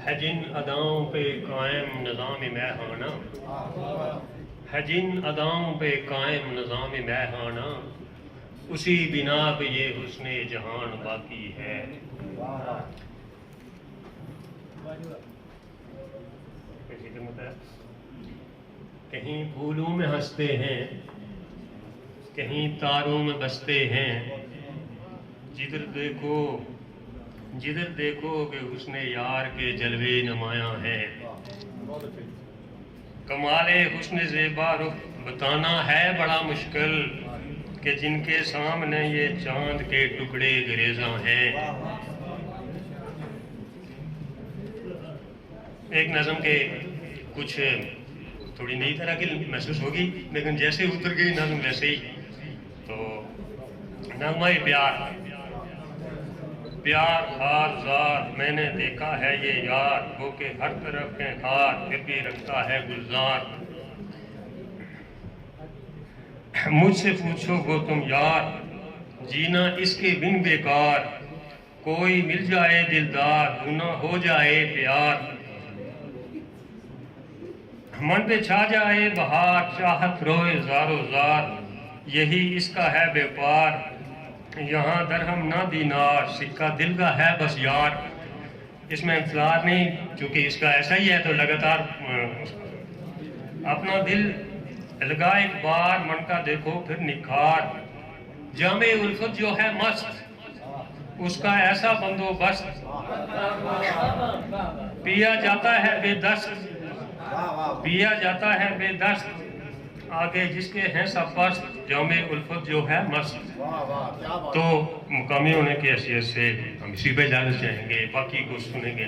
ہے جن اداؤں پہ قائم نظام میخانہ، ہے جن اداؤں پہ قائم نظام میخانہ، اسی بنا پہ یہ حسن جہان باقی ہے۔ کہیں پھولوں میں ہنستے ہیں، کہیں تاروں میں بستے ہیں، جدھر دیکھو کہ حسن یار کے جلوے نمایاں ہیں۔ کمال حسن زیبا رخ بتانا ہے بڑا مشکل، کہ جن کے سامنے یہ چاند کے ٹکڑے گریزاں ہیں۔ ایک نظم کے کچھ تھوڑی نئی طرح کی محسوس ہوگی، لیکن جیسے اتر گئی نظم ویسے ہی۔ تو نغمہ پیار، پیار خار زار میں نے دیکھا ہے یہ یار، وہ کہ ہر طرف کے خار پھر بھی رکھتا ہے گلزار۔ مجھ سے پوچھو گو تم یار، جینا اس کے بن بیکار، کوئی مل جائے دلدار، گناہ ہو جائے پیار۔ من پہ چھا جائے بہار، چاہت روئے زار و زار، یہی اس کا ہے بیپار۔ یہاں درہم نہ دینار، سکہ دل کا ہے بس یار۔ اس میں انتظار نہیں، چونکہ اس کا ایسا ہی ہے تو لگاتار اپنا دل لگا ایک بار، من کا دیکھو پھر نکھار۔ جامع الفت جو ہے مست، اس کا ایسا بندوبست، پیا جاتا ہے بے دست، پیا جاتا ہے بے دست، آگے جس کے ہیں سب پست، جامع الفت جو ہے مست۔ تو مقامی ہونے کی حیثیت سے ہم اسی پہ اجازت چاہیں گے، باقی کو سنیں گے۔